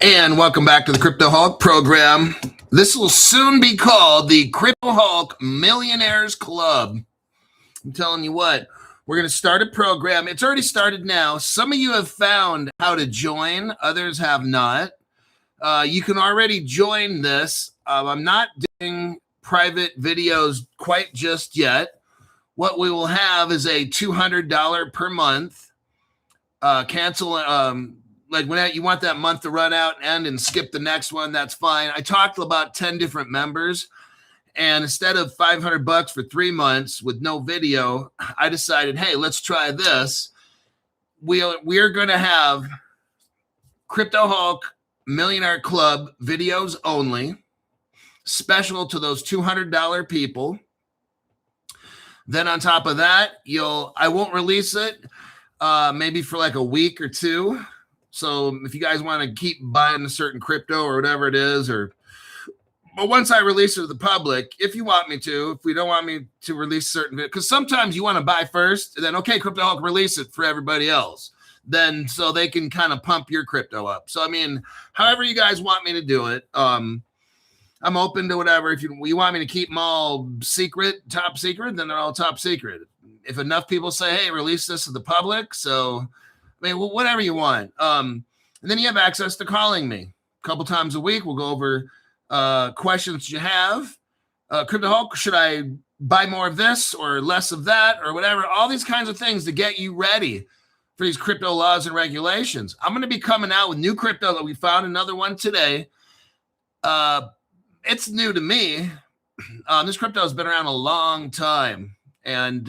And welcome back to the Crypto Hulk program. This will soon be called the Crypto Hulk Millionaires Club. I'm telling you what, we're going to start a program. It's already started now. Some of you have found how to join. Others have not. You can already join this. I'm not doing private videos quite just yet. What we will have is a $200 per month. Cancel like when you want that month to run out and end and skip the next one, that's fine. I talked to about 10 different members, and instead of $500 for 3 months with no video, I decided, hey, let's try this. We are going to have Crypto Hulk Millionaire Club videos only, special to those $200 people. Then on top of that, I won't release it maybe for like a week or two. So if you guys want to keep buying a certain crypto or whatever it is, but once I release it to the public, if you want me to, if we don't want me to release certain, because sometimes you want to buy first, and then, okay, Crypto Hulk, release it for everybody else. Then so they can kind of pump your crypto up. So, I mean, however you guys want me to do it, I'm open to whatever. If you want me to keep them all secret, top secret, then they're all top secret. If enough people say, hey, release this to the public, so I mean, whatever you want. And then you have access to calling me a couple times a week. We'll go over questions you have. Crypto Hulk, should I buy more of this or less of that or whatever? All these kinds of things to get you ready for these crypto laws and regulations. I'm going to be coming out with new crypto that we found another one today. It's new to me. This crypto has been around a long time, and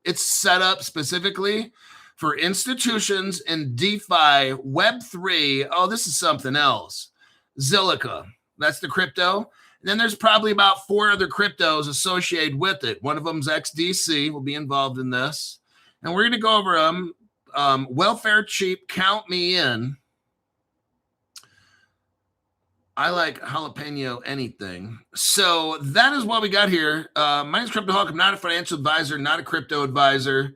it's set up specifically for institutions in DeFi, Web3. Oh, this is something else. Zelica, that's the crypto. And then there's probably about 4 other cryptos associated with it. One of them's XDC, will be involved in this. And we're going to go over them. Welfare cheap, count me in. I like jalapeno anything. So that is what we got here. My name is Crypto Hulk. I'm not a financial advisor, not a crypto advisor.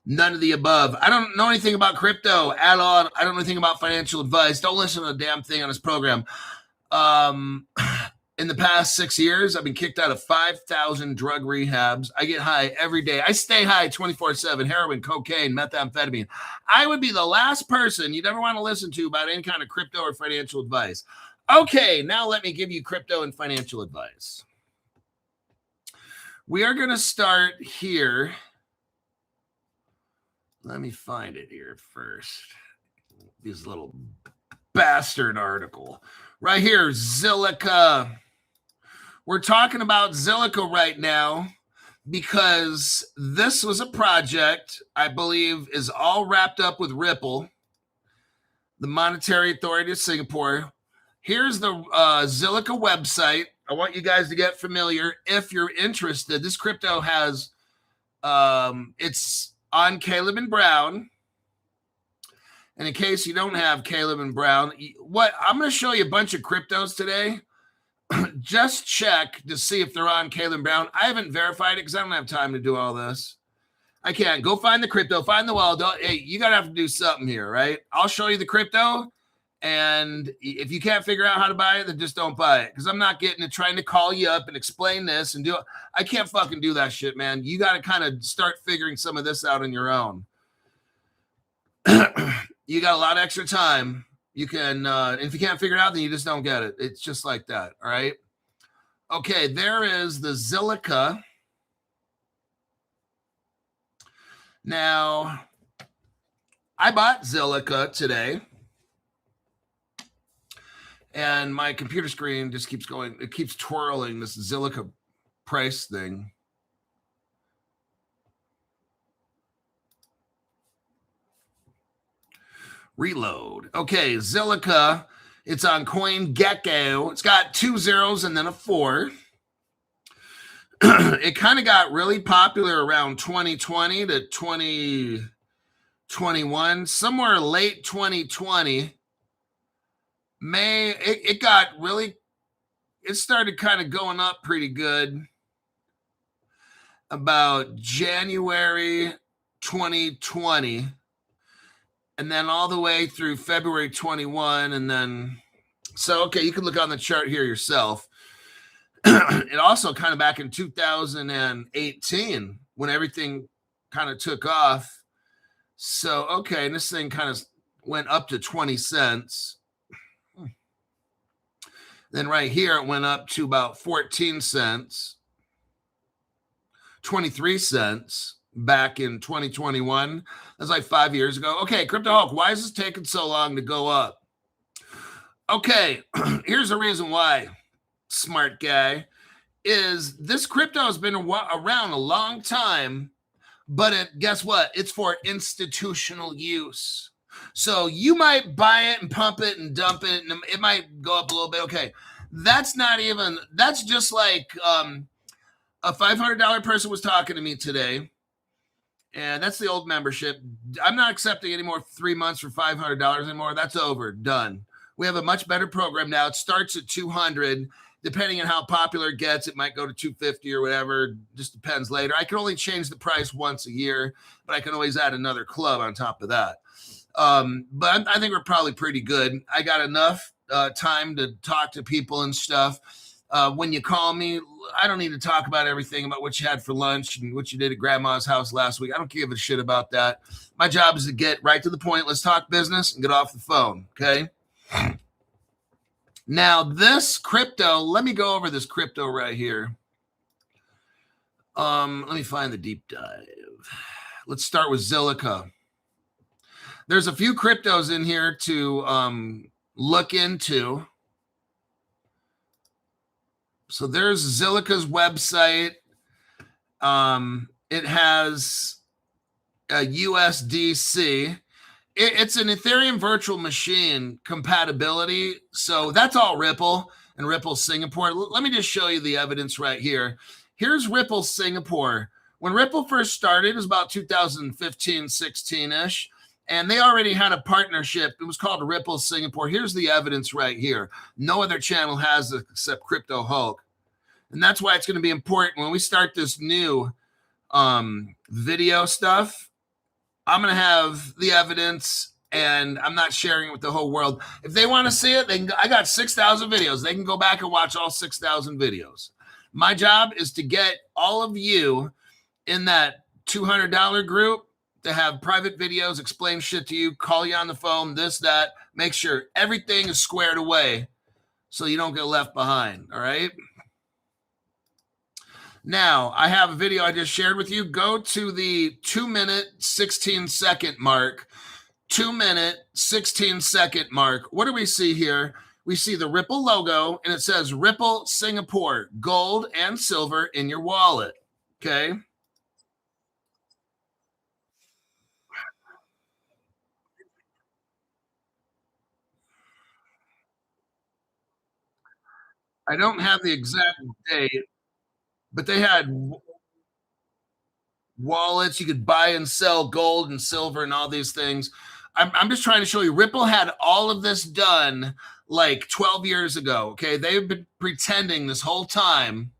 None of the above. I don't know anything about crypto at all. I don't know anything about financial advice. Don't listen to a damn thing on this program. In the past 6 years, I've been kicked out of 5,000 drug rehabs. I get high every day. I stay high 24/7, heroin, cocaine, methamphetamine. I would be the last person you'd ever want to listen to about any kind of crypto or financial advice. Okay, now let me give you crypto and financial advice. We are going to start here. Let me find it here first. This little bastard article. Right here, Zelica. We're talking about Zelica right now because this was a project I believe is all wrapped up with Ripple, the Monetary Authority of Singapore. Here's the Zelica website. I want you guys to get familiar if you're interested. This crypto has, it's on Caleb and Brown. And in case you don't have Caleb and Brown, I'm going to show you a bunch of cryptos today. Just check to see if they're on Caleb and Brown. I haven't verified it because I don't have time to do all this. I can't. Go find the crypto, find the wallet. Hey, you got to have to do something here, right? I'll show you the crypto. And if you can't figure out how to buy it, then just don't buy it. Because I'm not getting to trying to call you up and explain this and do it. I can't fucking do that shit, man. You got to kind of start figuring some of this out on your own. You got a lot of extra time. You can, if you can't figure it out, then you just don't get it. It's just like that. All right. Okay. There is the Zelica. Now, I bought Zelica today. And my computer screen just keeps going. It keeps twirling this Zelica price thing. Reload. Okay, Zelica. It's on CoinGecko. It's got 2 zeros and then a 4. It kind of got really popular around 2020 to 2021. Somewhere late 2020. It started kind of going up pretty good about January 2020, and then all the way through February 21, and then So, okay, you can look on the chart here yourself. And also kind of back in 2018 when everything kind of took off. So, okay, and this thing kind of went up to 20 cents. Then right here, it went up to about 14 cents, 23 cents back in 2021. That's like 5 years ago. Okay, Crypto Hulk, why is this taking so long to go up? Okay, here's the reason why, smart guy, is this crypto has been around a long time, but guess what? It's for institutional use. So you might buy it and pump it and dump it, and it might go up a little bit. Okay, that's just like a $500 person was talking to me today, and that's the old membership. I'm not accepting any more 3 months for $500 anymore. That's over, done. We have a much better program now. It starts at $200. Depending on how popular it gets, it might go to $250 or whatever. Just depends later. I can only change the price once a year, but I can always add another club on top of that. But I think we're probably pretty good. I got enough time to talk to people and stuff. When you call me, I don't need to talk about everything about what you had for lunch and what you did at grandma's house last week. I don't give a shit about that. My job is to get right to the point. Let's talk business and get off the phone. Okay. Now this crypto, let me go over this crypto right here. Let me find the deep dive. Let's start with Zelica. There's a few cryptos in here to look into. So there's Zelica's website. It has a USDC. It's an Ethereum virtual machine compatibility. So that's all Ripple and Ripple Singapore. Let me just show you the evidence right here. Here's Ripple Singapore. When Ripple first started, it was about 2015, 16-ish. And they already had a partnership. It was called Ripple Singapore. Here's the evidence right here. No other channel has it except Crypto Hulk. And that's why it's going to be important when we start this new video stuff. I'm going to have the evidence, and I'm not sharing it with the whole world. If they want to see it, I got 6,000 videos. They can go back and watch all 6,000 videos. My job is to get all of you in that $200 group to have private videos, explain shit to you, call you on the phone, this, that, make sure everything is squared away so you don't get left behind, all right? Now, I have a video I just shared with you. Go to the 2-minute, 16-second mark. 2-minute, 16-second mark. What do we see here? We see the Ripple logo, and it says Ripple Singapore, gold and silver in your wallet, okay? I don't have the exact date, but they had wallets. You could buy and sell gold and silver and all these things. I'm just trying to show you. Ripple had all of this done like 12 years ago. Okay, they've been pretending this whole time.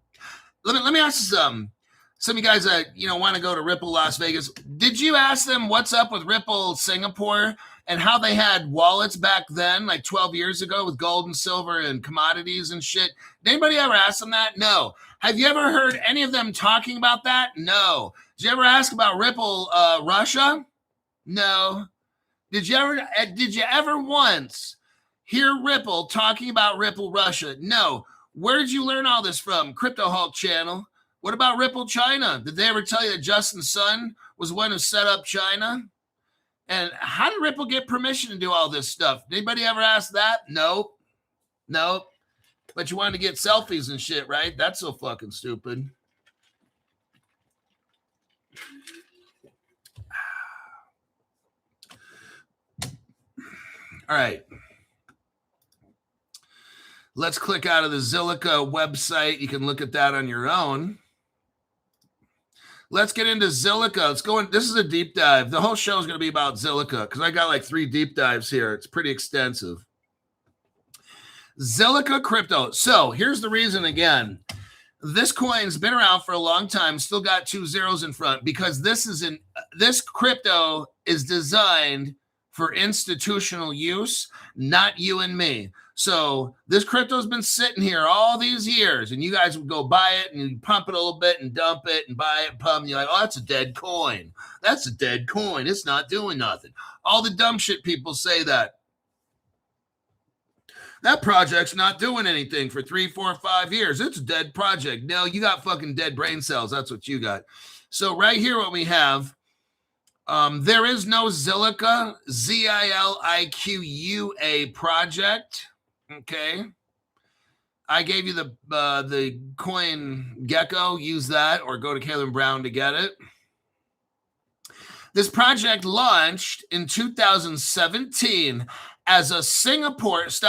Let me ask you something. Some of you guys that want to go to Ripple Las Vegas, did you ask them what's up with Ripple Singapore and how they had wallets back then, like 12 years ago, with gold and silver and commodities and shit? Did anybody ever ask them that? No. Have you ever heard any of them talking about that? No. Did you ever ask about Ripple Russia? No. Did you ever once hear Ripple talking about Ripple Russia? No. Where did you learn all this from? Crypto Hulk channel. What about Ripple China? Did they ever tell you that Justin Sun was the one who set up China? And how did Ripple get permission to do all this stuff? Did anybody ever ask that? Nope. Nope. But you wanted to get selfies and shit, right? That's so fucking stupid. All right. Let's click out of the Zelica website. You can look at that on your own. Let's get into Zelica. Let's go in. This is a deep dive. The whole show is going to be about Zelica because I got like 3 deep dives here. It's pretty extensive. Zelica crypto. So here's the reason again. This coin's been around for a long time, still got 2 zeros in front because this crypto is designed for institutional use, not you and me. So this crypto's been sitting here all these years, and you guys would go buy it and you pump it a little bit and dump it and buy it and pump, and you're like, oh, that's a dead coin. That's a dead coin. It's not doing nothing. All the dumb shit people say that. That project's not doing anything for 3, 4, 5 years. It's a dead project. No, you got fucking dead brain cells. That's what you got. So right here what we have, there is no Zelica, Ziliqua project. Okay. I gave you the coin gecko. Use that or go to Caleb Brown to get it. This project launched in 2017 as a Singapore is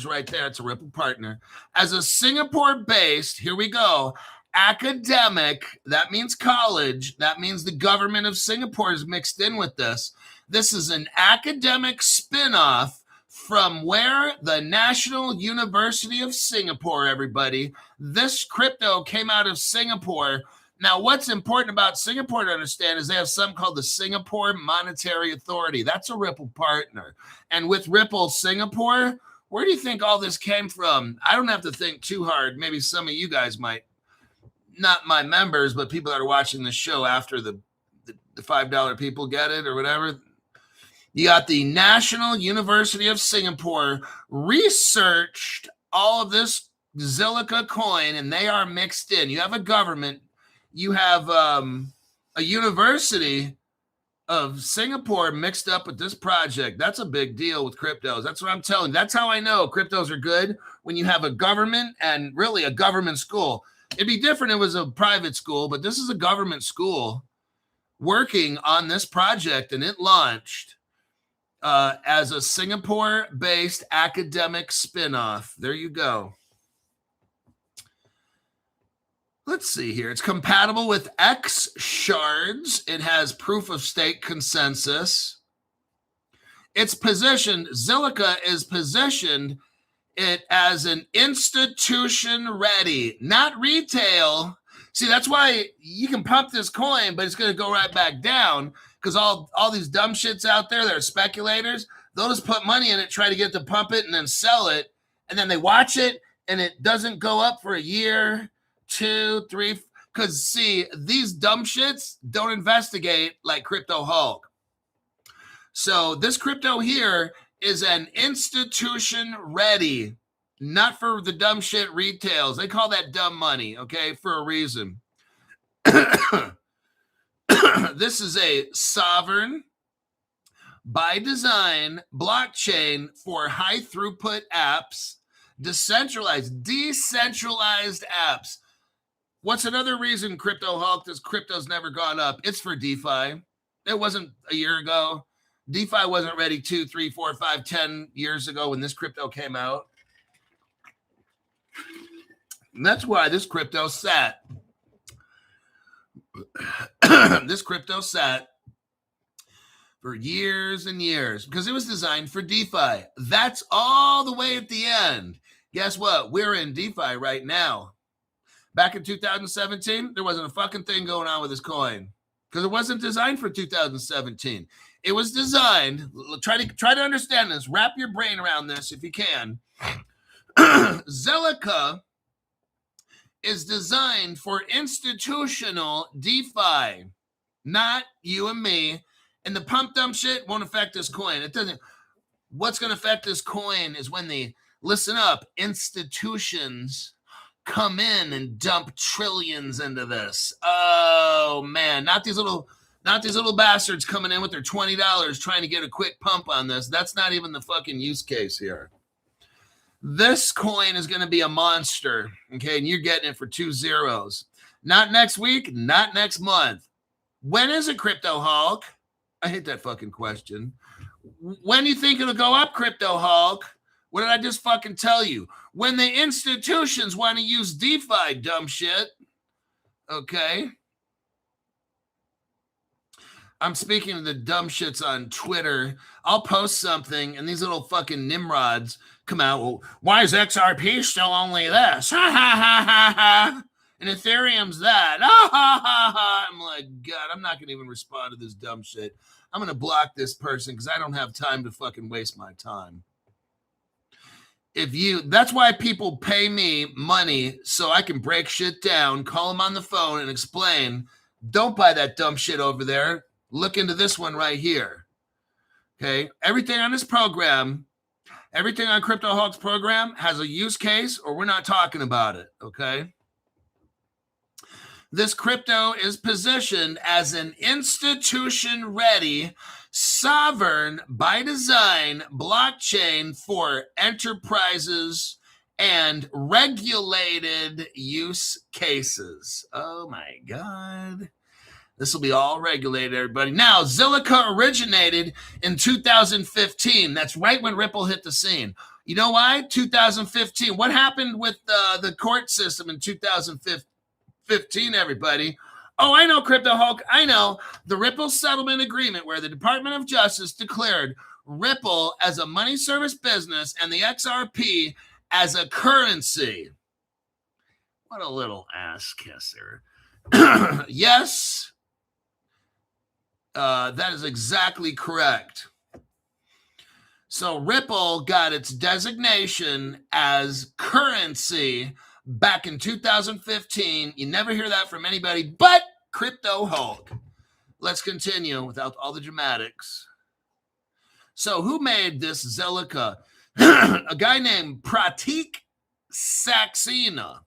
right there. It's a Ripple partner. As a Singapore-based, here we go, academic, that means college, that means the government of Singapore is mixed in with this. This is an academic spin-off from where? The National University of Singapore, everybody. This crypto came out of Singapore. Now, what's important about Singapore to understand is they have something called the Singapore Monetary Authority. That's a Ripple partner. And with Ripple Singapore, where do you think all this came from? I don't have to think too hard. Maybe some of you guys might. Not my members, but people that are watching the show after the $5 people get it or whatever. You got the National University of Singapore researched all of this Zelica coin, and they are mixed in. You have a government. You have a university of Singapore mixed up with this project. That's a big deal with cryptos. That's what I'm telling you. That's how I know cryptos are good, when you have a government and really a government school. It'd be different if it was a private school, but this is a government school working on this project, and it launched as a Singapore-based academic spinoff. There you go. Let's see here. It's compatible with X shards. It has proof of stake consensus. It's positioned, Zelica is positioned it as an institution ready, not retail. See, that's why you can pump this coin, but it's going to go right back down because all these dumb shits out there that are speculators, they'll just put money in it, try to get to pump it and then sell it. And then they watch it and it doesn't go up for a year, 2, 3. Because see, these dumb shits don't investigate like Crypto Hulk. So this crypto here is an institution ready, not for the dumb shit retails. They call that dumb money, okay, for a reason. This is a sovereign, by design, blockchain for high throughput apps, decentralized apps. What's another reason Crypto Hulk, this crypto's never gone up? It's for DeFi. It wasn't a year ago. DeFi wasn't ready 2, 3, 4, 5, 10 years ago when this crypto came out. And that's why this crypto sat. This crypto sat for years and years because it was designed for DeFi. That's all the way at the end. Guess what? We're in DeFi right now. Back in 2017, there wasn't a fucking thing going on with this coin because it wasn't designed for 2017. It was designed, try to understand this, wrap your brain around this if you can. Zelica is designed for institutional DeFi, not you and me. And the pump dump shit won't affect this coin. It doesn't. What's going to affect this coin is when the, listen up, institutions come in and dump trillions into this. Oh man, not these little bastards coming in with their $20 trying to get a quick pump on this. That's not even the fucking use case here. This coin is going to be a monster, okay? And you're getting it for 2 zeros. Not next week, not next month. When is it, Crypto Hulk? I hate that fucking question. When do you think it'll go up, Crypto Hulk? What did I just fucking tell you? When the institutions want to use DeFi, dumb shit. Okay? I'm speaking to the dumb shits on Twitter. I'll post something, and these little fucking nimrods come out. Well, why is XRP still only this? Ha, ha, ha, ha, ha. And Ethereum's that. Ha, ha, ha, ha. I'm like, God, I'm not going to even respond to this dumb shit. I'm going to block this person because I don't have time to fucking waste my time. That's why people pay me money so I can break shit down, call them on the phone and explain, don't buy that dumb shit over there. Look into this one right here. Okay. Everything on this program, everything on CryptoHawk's program has a use case or we're not talking about it. Okay. This crypto is positioned as an institution-ready, sovereign, by design blockchain for enterprises and regulated use cases. Oh my God. This will be all regulated, everybody. Now, Zelica originated in 2015. That's right when Ripple hit the scene. You know why? 2015. What happened with the court system in 2015? Everybody. Oh, I know, Crypto Hulk. I know. The Ripple settlement agreement where the Department of Justice declared Ripple as a money service business and the XRP as a currency. What a little ass kisser. Yes, that is exactly correct. So Ripple got its designation as currency back in 2015. You never hear that from anybody but Crypto Hulk. Let's continue without all the dramatics. So who made this Zelica? A guy named Pratik Saxena.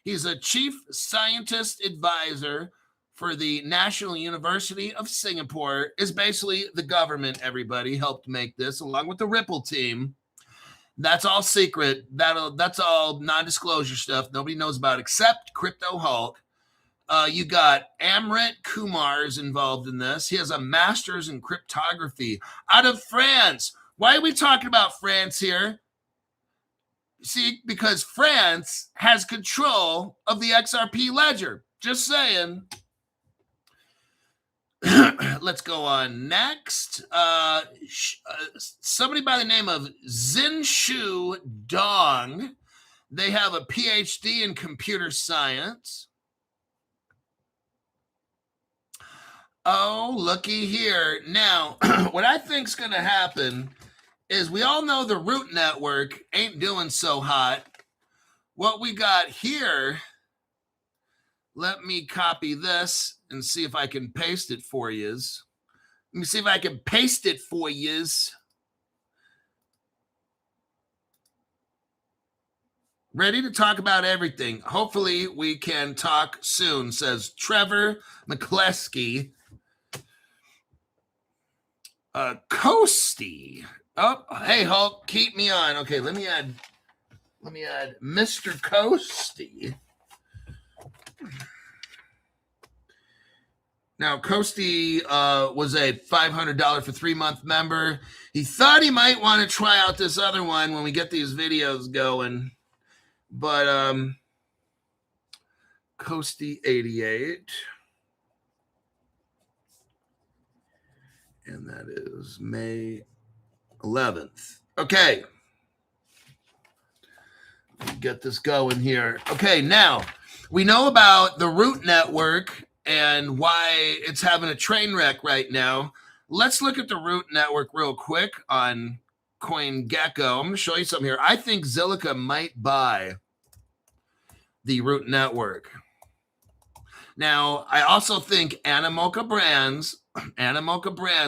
He's a chief scientist advisor for the National University of Singapore. Is basically the government, everybody helped make this along with the Ripple team. That's all secret. That's all non-disclosure stuff. Nobody knows about except Crypto Hulk. You got Amrit Kumar is involved in this. He has a master's in cryptography out of France. Why are we talking about France here? See, because France has control of the XRP ledger. Just saying. Let's go on next. Somebody by the name of Zinshu Dong. They have a PhD in computer science. Oh, looky here. Now, what I think is going to happen is we all know the root network ain't doing so hot. What we got here, let me copy this and see if I can paste it for yous. Let me see if I can paste it for yous. Ready to talk about everything. Hopefully we can talk soon, says Trevor McCleskey. Coasty. Oh, hey Hulk, keep me on. Okay, let me add Mr. Coasty. Now, Coasty was a $500 for 3-month member. He thought he might want to try out this other one when we get these videos going. But Coasty 88. And that is May 11th. Okay. Get this going here. Okay, now we know about the root network and why it's having a train wreck right now. Let's look at the root network real quick on CoinGecko. I'm going to show you something here. I think Zelica might buy the root network. Now, I also think Animoca Brands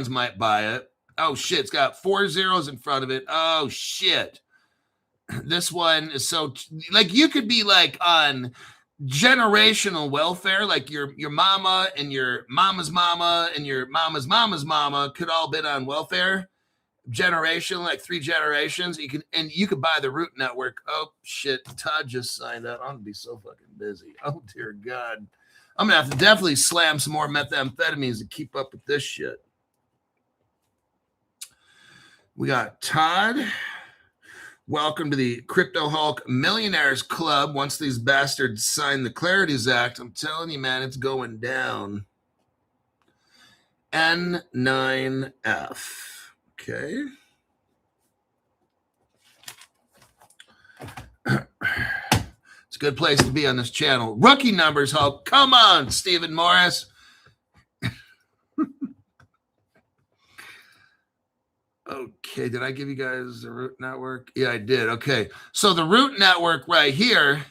might buy it. Oh, shit. It's got 4 zeros in front of it. Oh, shit. This one is so... Like, you could be, like, on generational welfare. Like, your mama and your mama's mama and your mama's mama's mama could all been on welfare. Generation, like 3 generations. You could buy the root network. Oh, shit. Todd just signed up. I'm going to be so fucking busy. Oh, dear God. I'm going to have to definitely slam some more methamphetamines to keep up with this shit. We got Todd. Welcome to the Crypto Hulk Millionaires Club. Once these bastards sign the Clarities Act, I'm telling you, man, it's going down. N9F. Okay. It's a good place to be on this channel. Rookie numbers, Hulk. Come on, Stephen Morris. Okay, did I give you guys the root network? Yeah, I did. Okay, so the root network right here,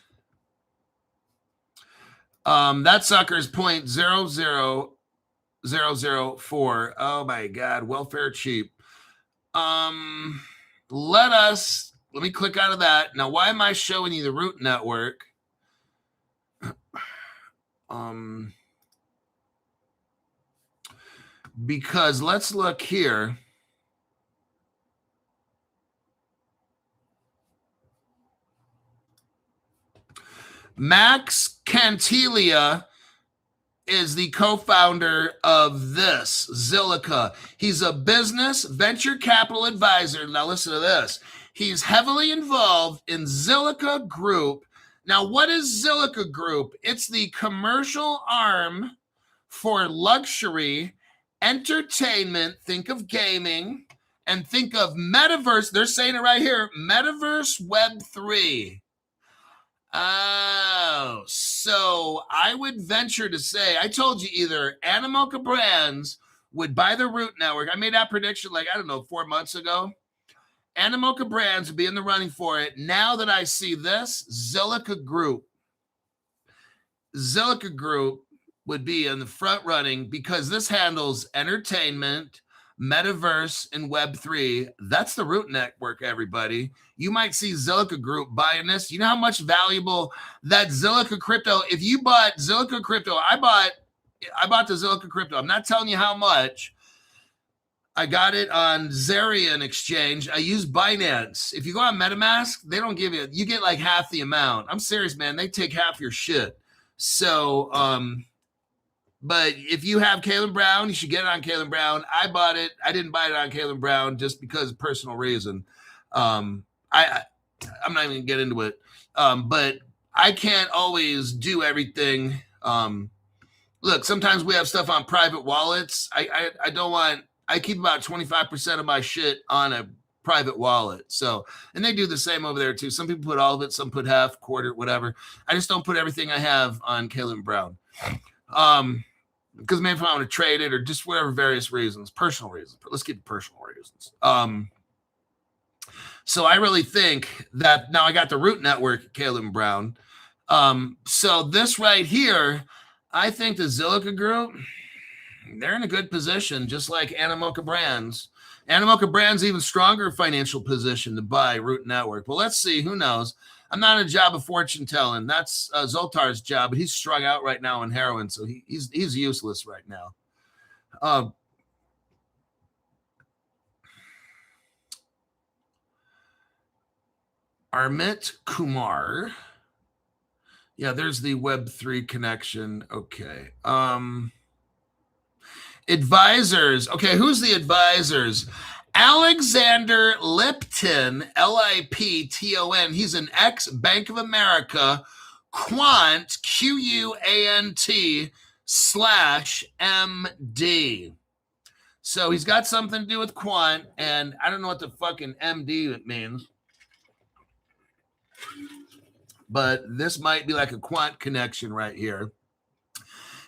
that sucker is 0.00004. Oh my God, welfare cheap. Let me click out of that. Now, why am I showing you the root network? Because let's look here. Max Cantiglia is the co-founder of this, Zelica. He's a business venture capital advisor. Now listen to this. He's heavily involved in Zelica Group. Now, what is Zelica Group? It's the commercial arm for luxury entertainment. Think of gaming and think of metaverse. They're saying it right here, metaverse Web3. Oh, so I would venture to say, I told you either Animoca Brands would buy the root network. I made that prediction like, I don't know, 4 months ago. Animoca Brands would be in the running for it. Now that I see this, Zelica Group would be in the front running because this handles entertainment, metaverse, and Web3. That's the root network, everybody. You might see Zelica Group buying this. You know how much valuable that Zelica crypto, if you bought Zelica crypto, I bought the Zelica crypto. I'm not telling you how much. I got it on Zerion exchange. I use Binance. If you go on MetaMask, they don't give you get like half the amount. I'm serious, man. They take half your shit. So, but if you have Kalen Brown, you should get it on Kalen Brown. I bought it. I didn't buy it on Kalen Brown just because of personal reason. I'm not even gonna get into it. But I can't always do everything. Look, sometimes we have stuff on private wallets. I don't want. I keep about 25% of my shit on a private wallet. So, and they do the same over there too. Some people put all of it, some put half, quarter, whatever. I just don't put everything I have on Kalen Brown. Because maybe if I want to trade it or just whatever various reasons, personal reasons. But let's keep it personal reasons. So I really think that now I got the root network, Kalen Brown. So this right here, I think the Zelica Group, they're in a good position, just like Animoca Brands. Animoca Brands even stronger financial position to buy root network. Well, let's see. Who knows? I'm not in a job of fortune telling. That's Zoltar's job, but he's strung out right now on heroin, so he's useless right now. Armit Kumar. Yeah, there's the Web3 connection. Okay. Advisors. Okay, who's the advisors? Alexander Lipton, Lipton. He's an ex-Bank of America, Quant, QUANT/MD. So he's got something to do with Quant, and I don't know what the fucking MD it means. But this might be like a Quant connection right here.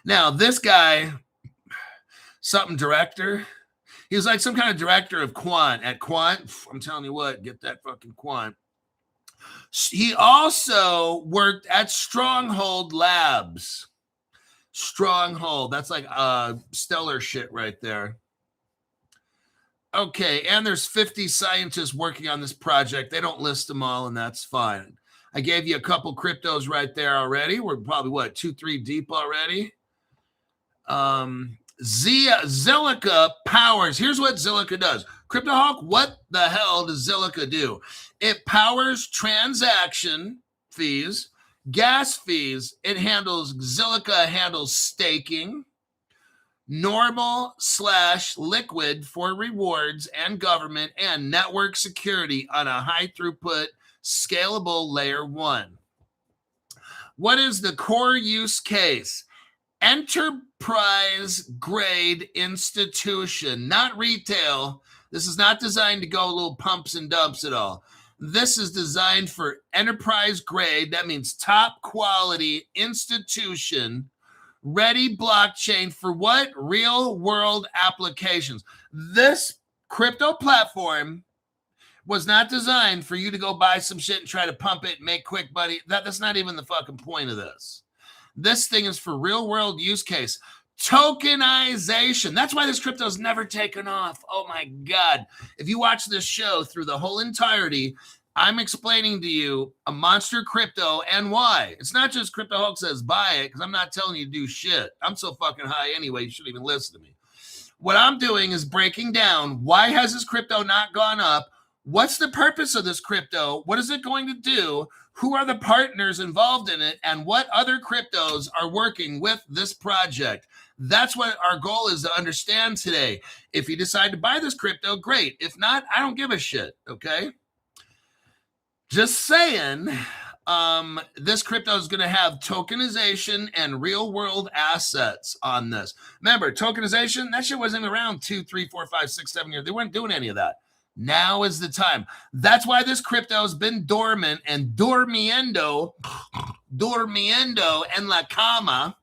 Now, this guy, something director. He was like some kind of director of Quant at Quant. I'm telling you what, get that fucking Quant. He also worked at Stronghold Labs. Stronghold. That's like stellar shit right there. Okay, and there's 50 scientists working on this project. They don't list them all, and that's fine. I gave you a couple cryptos right there already. We're probably, 2-3 deep already. Zelica powers. Here's what Zelica does. CryptoHawk, what the hell does Zelica do? It powers transaction fees, gas fees. Zelica handles staking, normal/liquid for rewards and government, and network security on a high throughput, scalable layer 1. What is the core use case? Enterprise grade institution, not retail. This is not designed to go little pumps and dumps at all. This is designed for enterprise grade. That means top quality institution, ready blockchain for what? Real world applications. This crypto platform was not designed for you to go buy some shit and try to pump it and make quick money. That's not even the fucking point of this. This thing is for real world use case. Tokenization. That's why this crypto's never taken off. Oh my God. If you watch this show through the whole entirety, I'm explaining to you a monster crypto and why. It's not just Crypto Hulk says buy it, because I'm not telling you to do shit. I'm so fucking high anyway, you shouldn't even listen to me. What I'm doing is breaking down why has this crypto not gone up? What's the purpose of this crypto? What is it going to do? Who are the partners involved in it? And what other cryptos are working with this project? That's what our goal is to understand today. If you decide to buy this crypto, great. If not, I don't give a shit, okay? Just saying, this crypto is going to have tokenization and real world assets on this. Remember, tokenization, that shit wasn't around 2, 3, 4, 5, 6, 7 years. They weren't doing any of that. Now is the time. That's why this crypto has been dormant and dormiendo en la cama,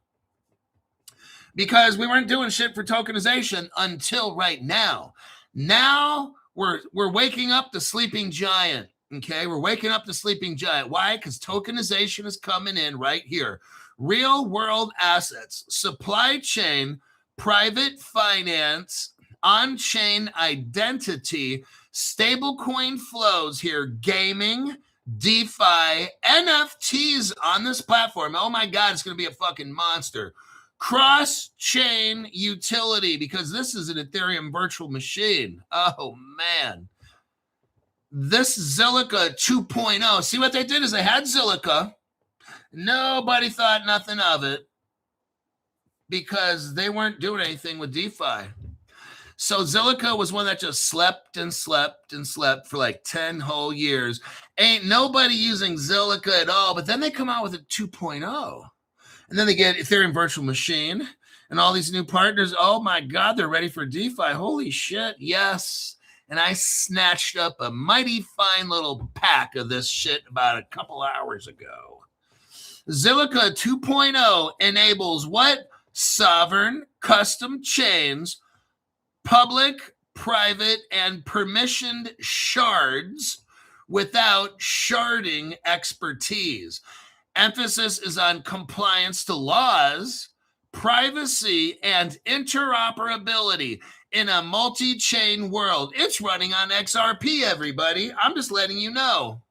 because we weren't doing shit for tokenization until right now. Now we're waking up the sleeping giant. Okay, we're waking up the sleeping giant. Why? Because tokenization is coming in right here. Real world assets, supply chain, private finance, on-chain identity, stablecoin flows here, gaming, DeFi, NFTs on this platform. Oh my God, it's going to be a fucking monster. Cross-chain utility, because this is an Ethereum virtual machine. Oh man. This Zelica 2.0. See what they did is they had Zelica. Nobody thought nothing of it because they weren't doing anything with DeFi. So Zelica was one that just slept and slept and slept for like 10 whole years. Ain't nobody using Zelica at all. But then they come out with a 2.0. And then they get Ethereum Virtual Machine and all these new partners. Oh my God, they're ready for DeFi. Holy shit, yes. And I snatched up a mighty fine little pack of this shit about a couple hours ago. Zelica 2.0 enables what? Sovereign custom chains, public, private, and permissioned shards without sharding expertise. Emphasis is on compliance to laws, privacy, and interoperability in a multi-chain world. It's running on XRP, everybody. I'm just letting you know.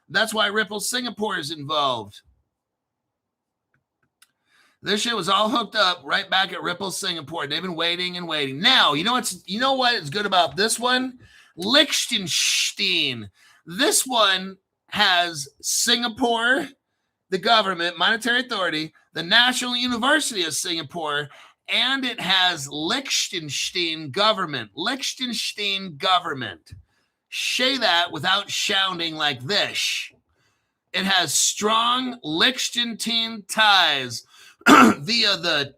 That's why Ripple Singapore is involved. This shit was all hooked up right back at Ripple Singapore. They've been waiting and waiting. Now, you know what is good about this one? Lichtenstein. This one has Singapore, the government, monetary authority, the National University of Singapore, and it has Lichtenstein government. Lichtenstein government. Say that without sounding like this. It has strong Liechtenstein ties via the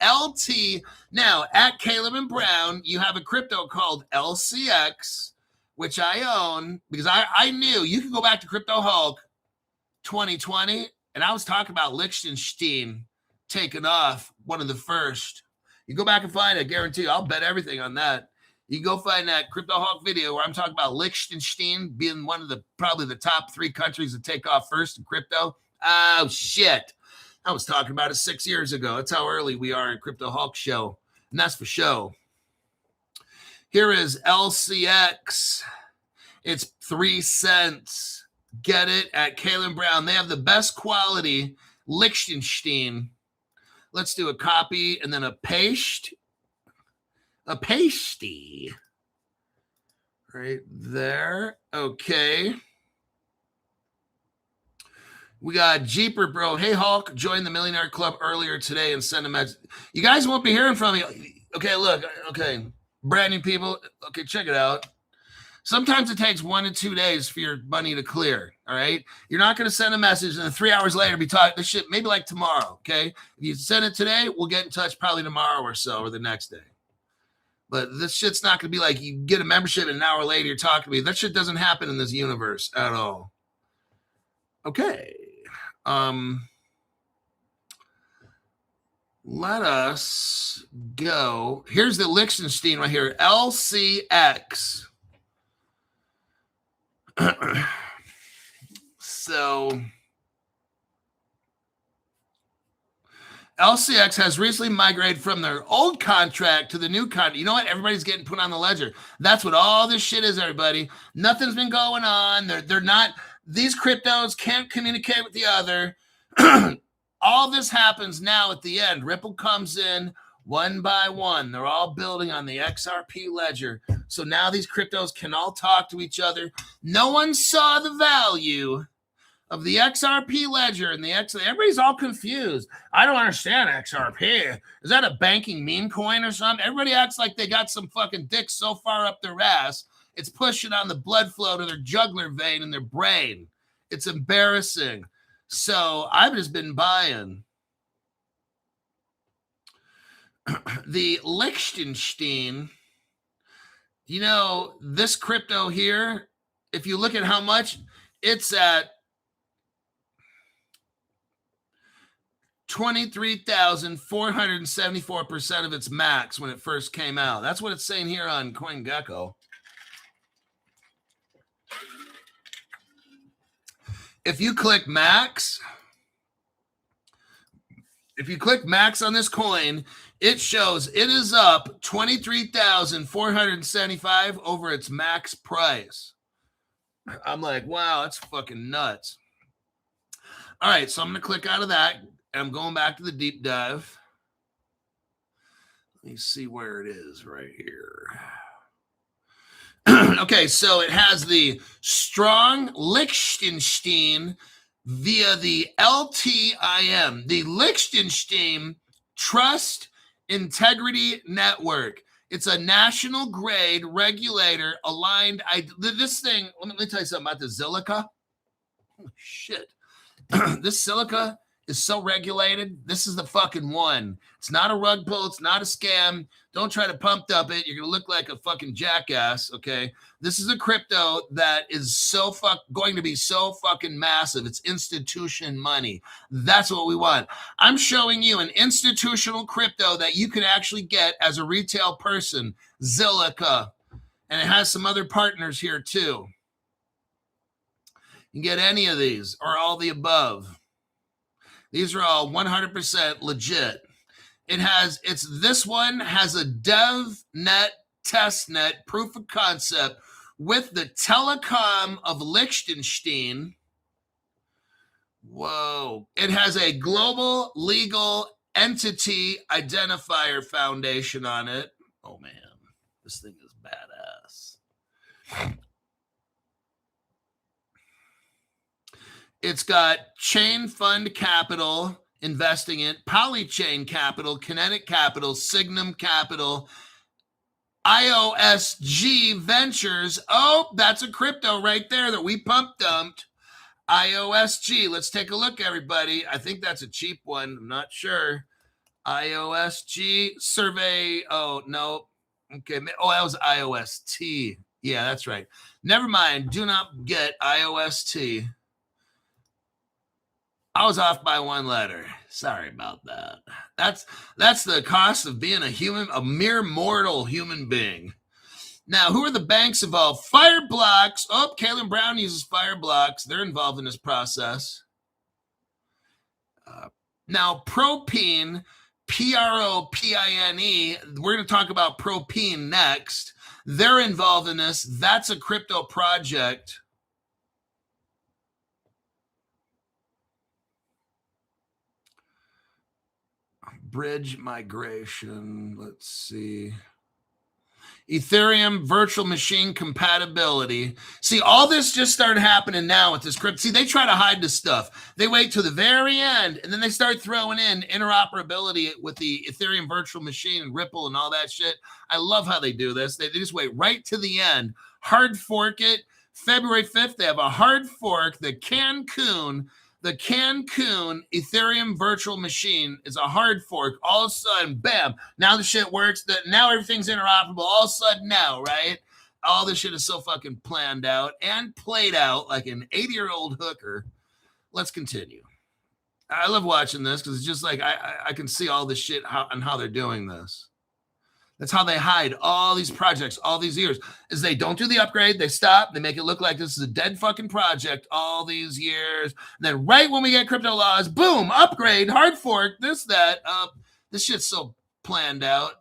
LT. Now, at Caleb and Brown, you have a crypto called LCX, which I own because I knew you could go back to Crypto Hulk 2020, and I was talking about Liechtenstein taking off, one of the first. You go back and find it, I guarantee you, I'll bet everything on that. You go find that Crypto Hulk video where I'm talking about Liechtenstein being one of probably the top 3 countries to take off first in crypto. Oh, shit. I was talking about it 6 years ago. That's how early we are in Crypto Hulk show. And that's for show. Here is LCX. It's 3 cents. Get it at Caleb Brown. They have the best quality Liechtenstein. Let's do a copy and then a paste. A pasty. Right there. Okay. We got Jeeper Bro. Hey, Hulk, joined the Millionaire Club earlier today and sent a message. You guys won't be hearing from me. Okay, look. Okay. Brand new people. Okay, check it out. Sometimes it takes 1 to 2 days for your money to clear, all right? You're not going to send a message and then 3 hours later be talking this shit, maybe like tomorrow, okay? If you send it today, we'll get in touch probably tomorrow or so or the next day. But this shit's not going to be like you get a membership and an hour later you're talking to me. That shit doesn't happen in this universe at all. Okay. let us go. Here's the Lichtenstein right here, LCX. So LCX has recently migrated from their old contract to the new contract. You know what? Everybody's getting put on the ledger. That's what all this shit is, everybody. Nothing's been going on. They're not, these cryptos can't communicate with the other. All this happens now at the end. Ripple comes in one by one. They're all building on the XRP ledger. So now these cryptos can all talk to each other. No one saw the value of the XRP ledger and the everybody's all confused. I don't understand XRP. Is that a banking meme coin or something? Everybody acts like they got some fucking dick so far up their ass, it's pushing on the blood flow to their jugular vein in their brain. It's embarrassing. So I've just been buying. The Lichtenstein, you know, this crypto here, if you look at how much, it's at 23,474% of its max when it first came out. That's what it's saying here on CoinGecko. If you click max, on this coin, it shows it is up 23,475 over its max price. I'm like, wow, that's fucking nuts. All right, so I'm going to click out of that. I'm going back to the deep dive. Let me see where it is right here. Okay, so it has the strong Lichtenstein via the LTIM, the Lichtenstein Trust Integrity Network. It's a national grade regulator aligned. This thing, let me tell you something about the Zelica. Oh, shit. This Zelica is so regulated. This is the fucking one. It's not a rug pull. It's not a scam. Don't try to pump up it. You're going to look like a fucking jackass, okay? This is a crypto that is going to be so fucking massive. It's institution money. That's what we want. I'm showing you an institutional crypto that you can actually get as a retail person, Zelica. And it has some other partners here too. You can get any of these or all the above. These are all 100% legit. This one has a DevNet testnet proof of concept with the Telecom of Liechtenstein. Whoa. It has a global legal entity identifier foundation on it. Oh man, this thing is badass. It's got Chain Fund Capital investing in, Polychain Capital, Kinetic Capital, Signum Capital, IOSG Ventures. Oh, that's a crypto right there that we pump dumped. IOSG. Let's take a look, everybody. I think that's a cheap one. I'm not sure. IOSG survey. Oh, no. Okay. Oh, that was IOST. Yeah, that's right. Never mind. Do not get IOST. I was off by one letter. Sorry about that. That's the cost of being a mere mortal human being. Now, who are the banks involved? Fireblocks. Oh, Caitlin Brown uses Fireblocks. They're involved in this process. Now, Propane, Propine. We're going to talk about Propane next. They're involved in this. That's a crypto project. Bridge migration. Let's see. Ethereum virtual machine compatibility. See, all this just started happening now with this crypto. See, they try to hide this stuff. They wait till the very end, and then they start throwing in interoperability with the Ethereum virtual machine and Ripple and all that shit. I love how they do this. They just wait right to the end. Hard fork it. February 5th, they have a hard fork. The Cancun Ethereum virtual machine is a hard fork. All of a sudden, bam, now the shit works. Now everything's interoperable. All of a sudden now, right? All this shit is so fucking planned out and played out like an 80-year-old hooker. Let's continue. I love watching this because it's just like I can see all this shit how they're doing this. That's how they hide all these projects all these years, is they don't do the upgrade, they stop, they make it look like this is a dead fucking project all these years. And then right when we get crypto laws, boom, upgrade, hard fork, this, that. This shit's so planned out.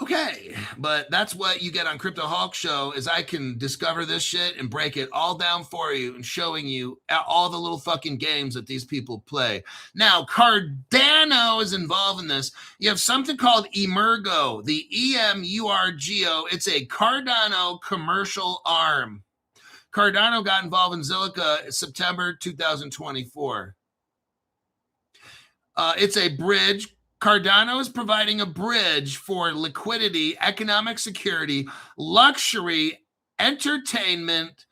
Okay, but that's what you get on Crypto Hawk Show, is I can discover this shit and break it all down for you and showing you all the little fucking games that these people play. Now, Cardano is involved in this. You have something called Emergo, the EMURGO. It's a Cardano commercial arm. Cardano got involved in Zelica in September 2024. It's a bridge. Cardano is providing a bridge for liquidity, economic security, luxury, entertainment,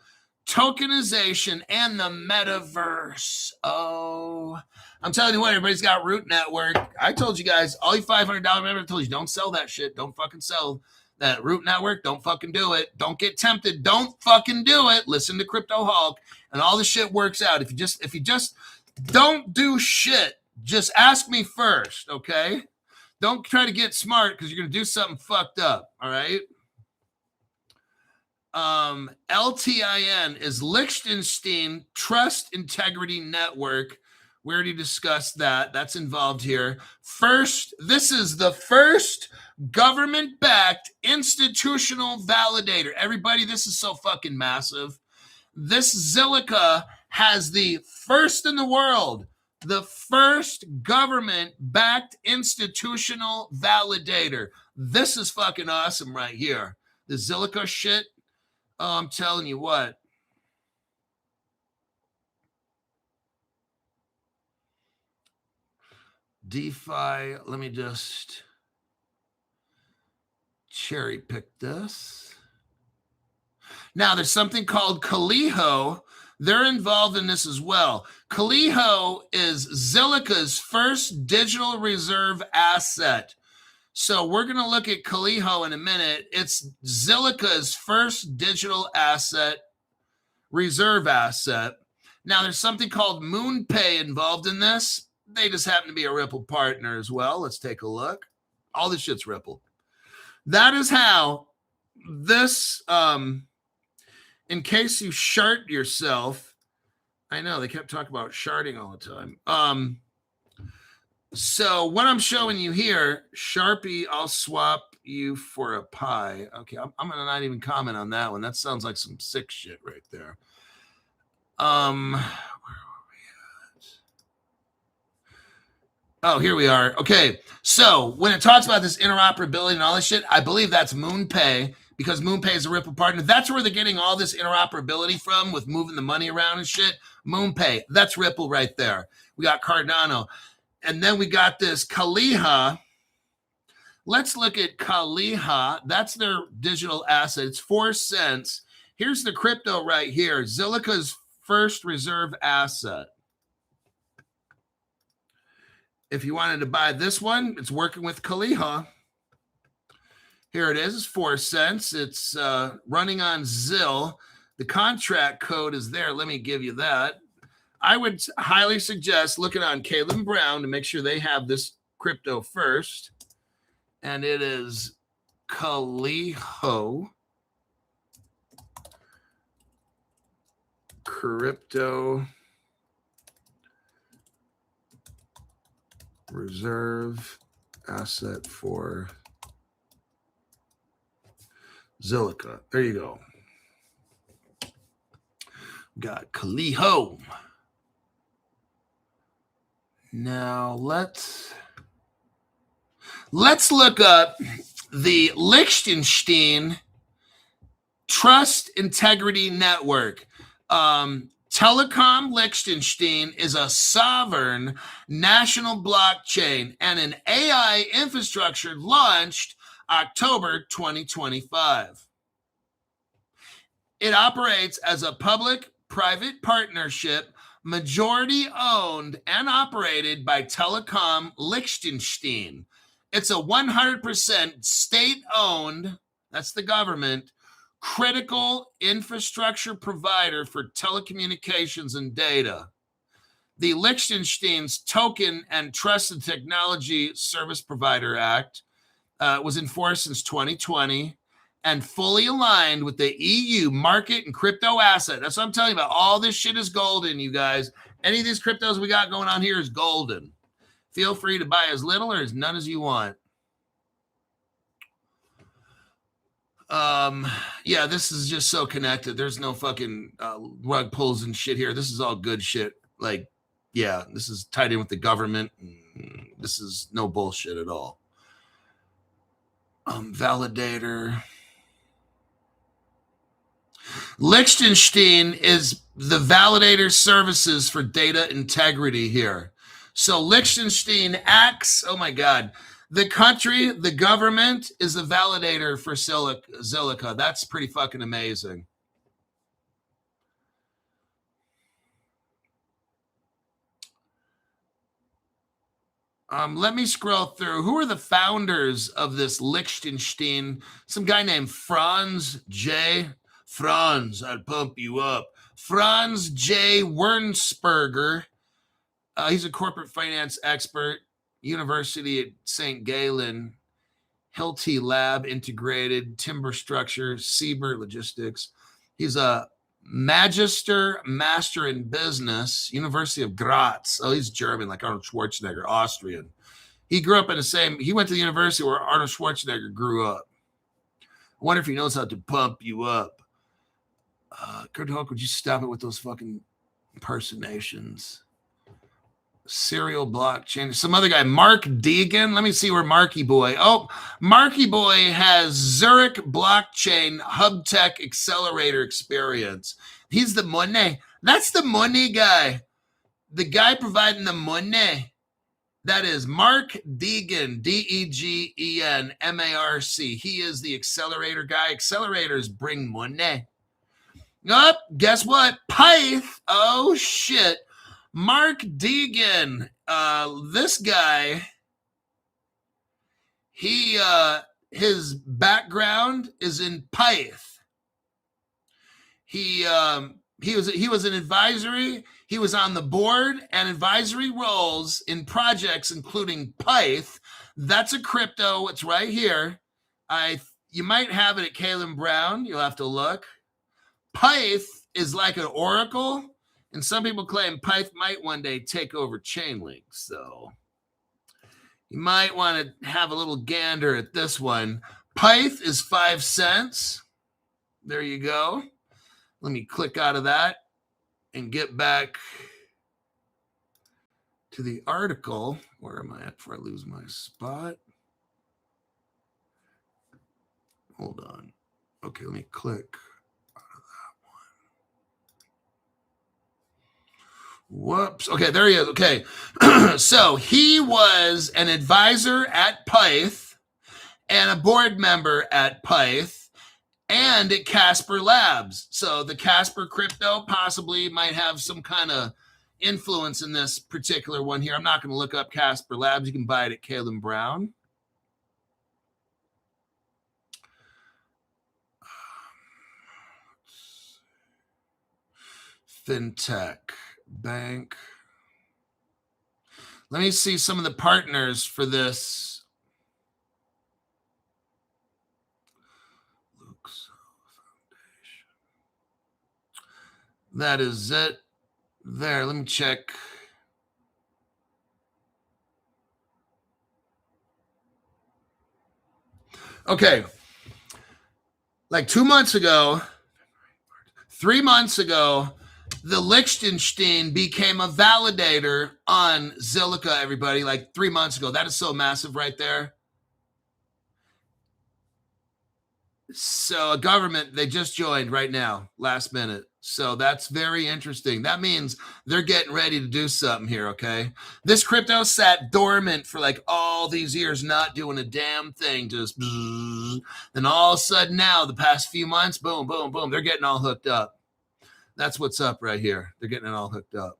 tokenization, and the metaverse. Oh, I'm telling you what, everybody's got Root Network. I told you guys, all you $500 members, I told you, don't sell that shit. Don't fucking sell that Root Network. Don't fucking do it. Don't get tempted. Don't fucking do it. Listen to Crypto Hulk, and all the shit works out. If you just don't do shit, just ask me first, okay? Don't try to get smart because you're going to do something fucked up, all right? LTIN is Lichtenstein Trust Integrity Network. We already discussed that. That's involved here. First, this is the first government-backed institutional validator. Everybody, this is so fucking massive. This Zelica has the first in the world, the first government-backed institutional validator. This is fucking awesome right here. The Zelica shit, oh, I'm telling you what. DeFi, let me just cherry pick this. Now, there's something called Caliho. They're involved in this as well. Caliho is Zelica's first digital reserve asset. So we're going to look at Caliho in a minute. It's Zelica's first digital asset, reserve asset. Now, there's something called MoonPay involved in this. They just happen to be a Ripple partner as well. Let's take a look. All this shit's Ripple. That is how this... in case you shart yourself, I know they kept talking about sharting all the time. So what I'm showing you here, Sharpie, I'll swap you for a pie. Okay, I'm going to not even comment on that one. That sounds like some sick shit right there. Where are we at? Oh, here we are. Okay, so when it talks about this interoperability and all this shit, I believe that's MoonPay, because MoonPay is a Ripple partner. That's where they're getting all this interoperability from, with moving the money around and shit. MoonPay, that's Ripple right there. We got Cardano. And then we got this Caliha. Let's look at Caliha. That's their digital asset. It's 4 cents. Here's the crypto right here. Zelica's first reserve asset. If you wanted to buy this one, it's working with Caliha. Here it is. It's 4 cents. It's running on Zill. The contract code is there. Let me give you that. I would highly suggest looking on Caleb Brown to make sure they have this crypto first. And it is Caliho crypto reserve asset for Zelica. There you go. Got Caliho. Now let's look up the Lichtenstein Trust Integrity Network. Telecom Lichtenstein is a sovereign national blockchain and an AI infrastructure launched October 2025. It operates as a public-private partnership, majority owned and operated by Telecom Lichtenstein. It's a 100% state-owned, that's the government, critical infrastructure provider for telecommunications and data. The Lichtenstein's Token and Trusted Technology Service Provider Act was in force since 2020 and fully aligned with the EU market and crypto asset. That's what I'm telling you about. All this shit is golden, you guys. Any of these cryptos we got going on here is golden. Feel free to buy as little or as none as you want. Yeah, this is just so connected. There's no fucking rug pulls and shit here. This is all good shit. Like, yeah, this is tied in with the government. This is no bullshit at all. Validator. Lichtenstein is the validator services for data integrity here. So Lichtenstein acts, oh my God, the country, the government is a validator for Zelica. That's pretty fucking amazing. Let me scroll through. Who are the founders of this Lichtenstein? Some guy named Franz J. Franz, I'd pump you up. Franz J. Wernsberger. He's a corporate finance expert, University at St. Gallen, Hilti Lab Integrated, Timber Structure, Sieber Logistics. He's a master in business, University of Graz. Oh, he's German, like Arnold Schwarzenegger, Austrian. He grew up in he went to the university where Arnold Schwarzenegger grew up. I wonder if he knows how to pump you up. Kurt Hulk, would you stop it with those fucking impersonations? Serial blockchain. Some other guy, Mark Deegan. Let me see where Marky Boy. Oh, Marky Boy has Zurich Blockchain Hub Tech Accelerator experience. He's the money. That's the money guy. The guy providing the money. That is Mark Deegan, Degen Marc. He is the accelerator guy. Accelerators bring money. Oh, guess what? Pyth. Oh, shit. Mark Deegan, this guy, his background is in Pyth. He was an advisory. He was on the board and advisory roles in projects including Pyth. That's a crypto. It's right here. You might have it at Kalen Brown. You'll have to look. Pyth is like an oracle. And some people claim Pyth might one day take over Chainlink. So you might want to have a little gander at this one. Pyth is 5 cents. There you go. Let me click out of that and get back to the article. Where am I at before I lose my spot? Hold on. Okay, let me click. Whoops. Okay, there he is. Okay. So he was an advisor at Pyth and a board member at Pyth and at Casper Labs. So the Casper crypto possibly might have some kind of influence in this particular one here. I'm not going to look up Casper Labs. You can buy it at Kalen Brown. FinTech. Bank. Let me see some of the partners for this. Luke's Foundation. That is it. There, let me check. Okay. Like 2 months ago, 3 months ago, the Lichtenstein became a validator on Zelica, everybody, like 3 months ago. That is so massive right there. So a government, they just joined right now, last minute. So that's very interesting. That means they're getting ready to do something here, okay? This crypto sat dormant for like all these years, not doing a damn thing, just bzzz. Then all of a sudden now, the past few months, boom, boom, boom, they're getting all hooked up. That's what's up right here. They're getting it all hooked up.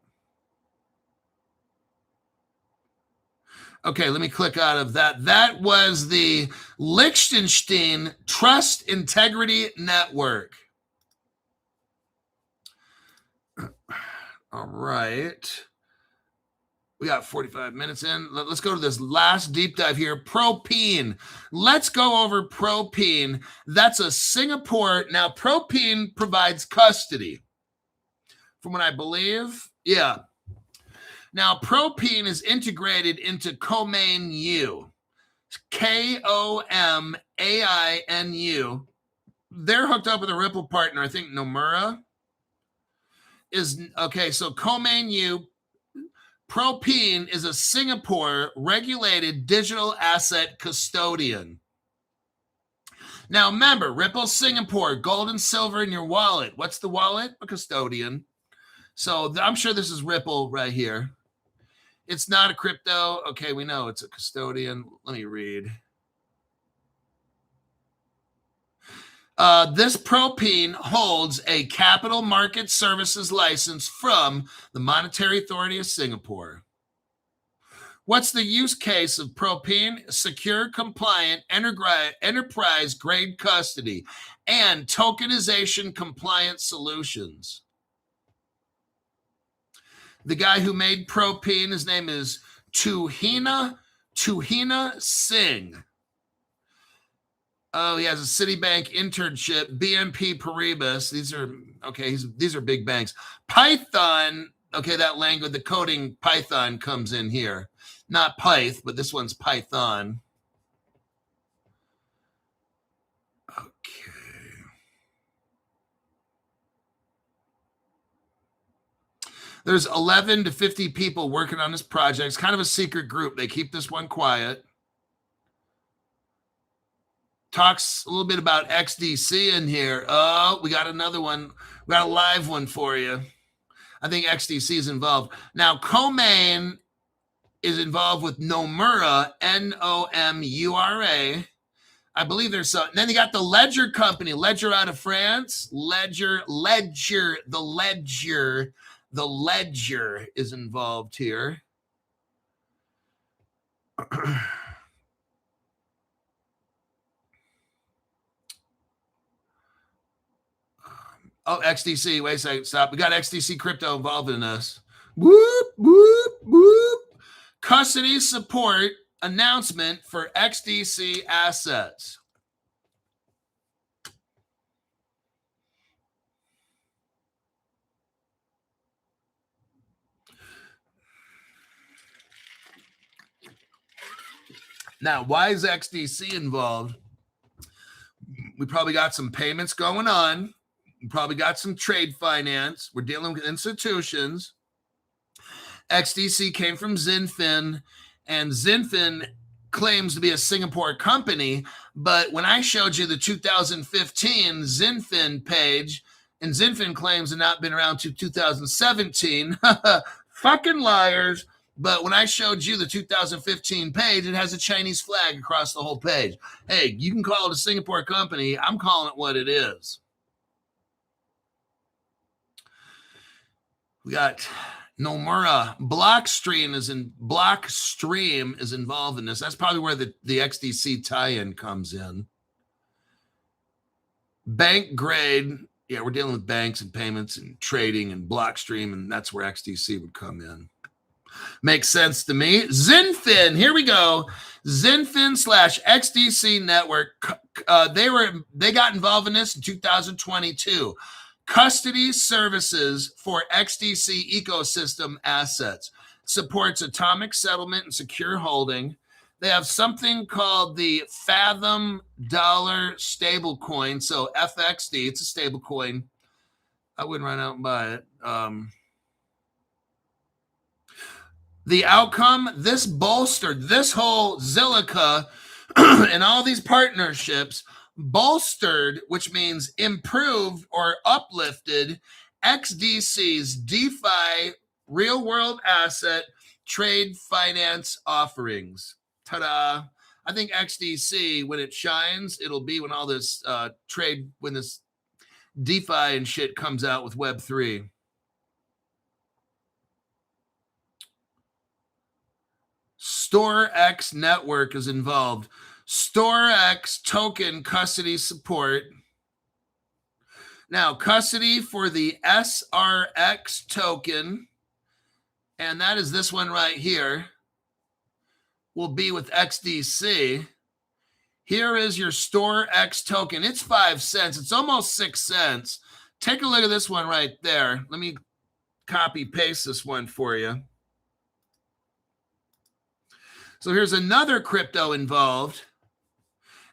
Okay, let me click out of that. That was the Lichtenstein Trust Integrity Network. All right. We got 45 minutes in. Let's go to this last deep dive here. Propane. Let's go over Propane. That's a Singapore. Now, Propane provides custody, from what I believe. Yeah. Now, Propane is integrated into Komainu. Komainu. They're hooked up with a Ripple partner. I think Nomura is. Okay, so Komainu. Propane is a Singapore regulated digital asset custodian. Now remember, Ripple Singapore, gold and silver in your wallet. What's the wallet? A custodian. So I'm sure this is Ripple right here. It's not a crypto. Okay, we know it's a custodian. Let me read. This Propane holds a capital market services license from the Monetary Authority of Singapore. What's the use case of Propane? Secure, compliant, enterprise-grade custody and tokenization compliant solutions. The guy who made Propane, his name is Tuhina Singh. Oh, he has a Citibank internship, BNP Paribas. These are big banks. Python, okay, that language, the coding Python comes in here. Not Pyth, but this one's Python. Okay. There's 11 to 50 people working on this project. It's kind of a secret group. They keep this one quiet. Talks a little bit about XDC in here. Oh, we got another one. We got a live one for you. I think XDC is involved. Now, Komain is involved with Nomura, Nomura. I believe there's some. Then you got the Ledger company, Ledger out of France. Ledger is involved here. Oh, XDC. Wait a second. Stop. We got XDC crypto involved in this. Whoop, whoop, whoop. Custody support announcement for XDC assets. Now, why is XDC involved? We probably got some payments going on. We probably got some trade finance. We're dealing with institutions. XDC came from Zinfin, and Zinfin claims to be a Singapore company. But when I showed you the 2015 Zinfin page, and Zinfin claims to not been around to 2017, fucking liars. But when I showed you the 2015 page, it has a Chinese flag across the whole page. Hey, you can call it a Singapore company. I'm calling it what it is. We got Nomura. Blockstream is involved in this. That's probably where the XDC tie-in comes in. Bank grade. Yeah, we're dealing with banks and payments and trading and Blockstream, and that's where XDC would come in. Makes sense to me. Zinfin, here we go. Zinfin / XDC network. They got involved in this in 2022. Custody services for XDC ecosystem assets. Supports atomic settlement and secure holding. They have something called the Fathom Dollar stablecoin. So FXD, it's a stablecoin. I wouldn't run out and buy it. The outcome, this bolstered, this whole Zelica and all these partnerships bolstered, which means improved or uplifted XDC's DeFi real-world asset trade finance offerings. Ta-da. I think XDC, when it shines, it'll be when all this trade, when this DeFi and shit comes out with Web3. StoreX network is involved. StoreX token custody support. Now, custody for the SRX token. and that is this one right here, will be with XDC. Here is your Store X token. It's 5 cents. It's almost 6 cents. Take a look at this one right there. Let me copy paste this one for you. So here's another crypto involved,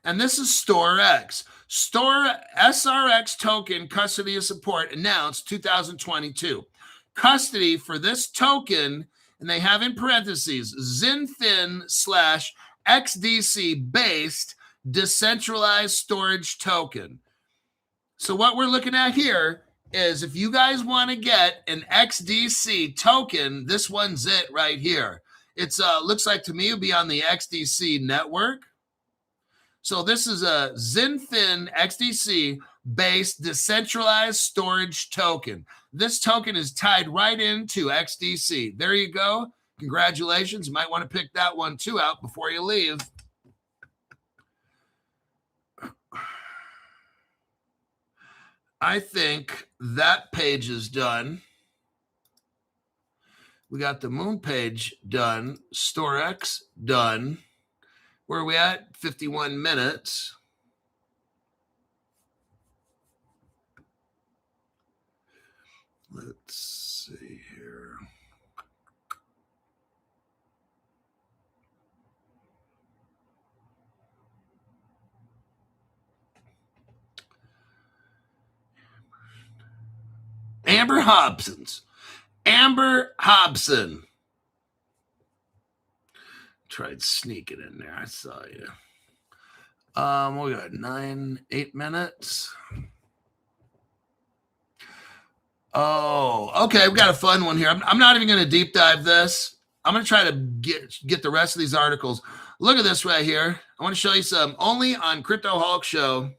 and this is Store X. Store SRX token custody and support announced 2022. Custody for this token, and they have in parentheses, XinFin/XDC based decentralized storage token. So what we're looking at here is if you guys want to get an XDC token, this one's it right here. It's looks like to me it'll be on the XDC network. So this is a XinFin XDC based decentralized storage token. This token is tied right into XDC. There you go. Congratulations. You might want to pick that one too out before you leave. I think that page is done. We got the moon page done. StoreX done. Where are we at? 51 minutes. Let's see here. Amber Hobson. Tried sneaking in there. I saw you. We got 8 minutes. Oh, okay. We got a fun one here. I'm not even going to deep dive this. I'm going to try to get the rest of these articles. Look at this right here. I want to show you some only on Crypto Hulk Show.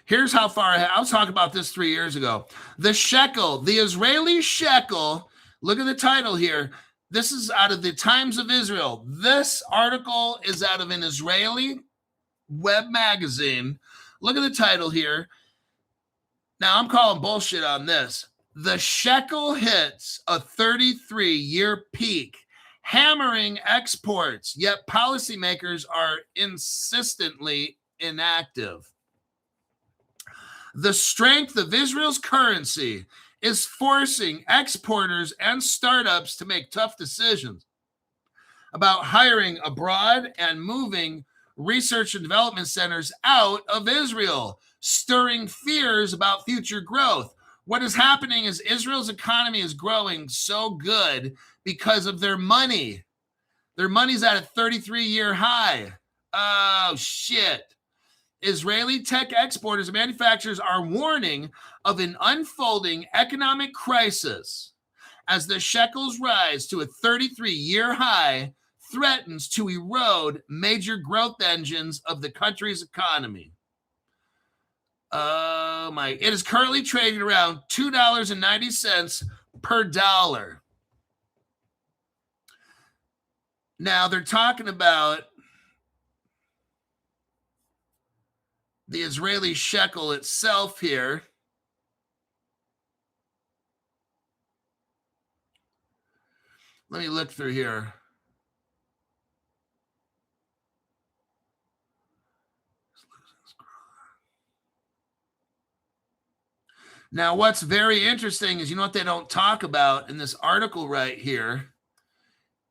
Here's how far ahead. I was talking about this 3 years ago. The shekel, the Israeli shekel. Look at the title here. This is out of the Times of Israel. This article is out of an Israeli web magazine. Look at the title here. Now, I'm calling bullshit on this. The shekel hits a 33-year peak, hammering exports, yet policymakers are insistently inactive. The strength of Israel's currency is forcing exporters and startups to make tough decisions about hiring abroad and moving research and development centers out of Israel, stirring fears about future growth. What is happening is Israel's economy is growing so good because of their money. Their money's at a 33-year high. Oh, shit. Israeli tech exporters and manufacturers are warning of an unfolding economic crisis as the shekel's rise to a 33-year high threatens to erode major growth engines of the country's economy. Oh my, it is currently trading around $2.90 per dollar. Now they're talking about the Israeli shekel itself here. Let me look through here. Now, what's very interesting is, you know what they don't talk about in this article right here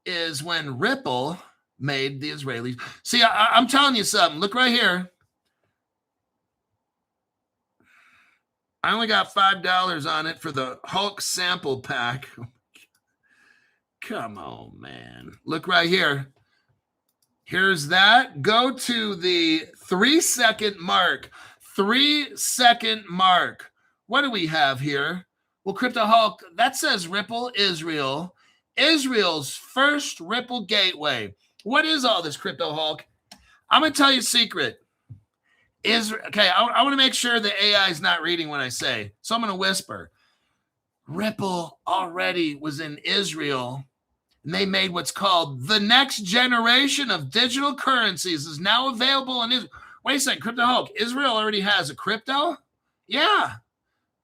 is when Ripple made the Israelis. See, I'm telling you something. Look right here. I only got $5 on it for the Hulk sample pack. Come on, man. Look right here. Here's that. Go to the 3-second mark. 3-second mark. What do we have here? Well, Crypto Hulk, that says Ripple Israel. Israel's first Ripple gateway. What is all this, Crypto Hulk? I'm going to tell you a secret. Okay, I want to make sure the AI is not reading what I say. So I'm going to whisper. Ripple already was in Israel, and they made what's called the next generation of digital currencies is now available in Israel. Wait a second, Crypto Hulk, Israel already has a crypto? Yeah.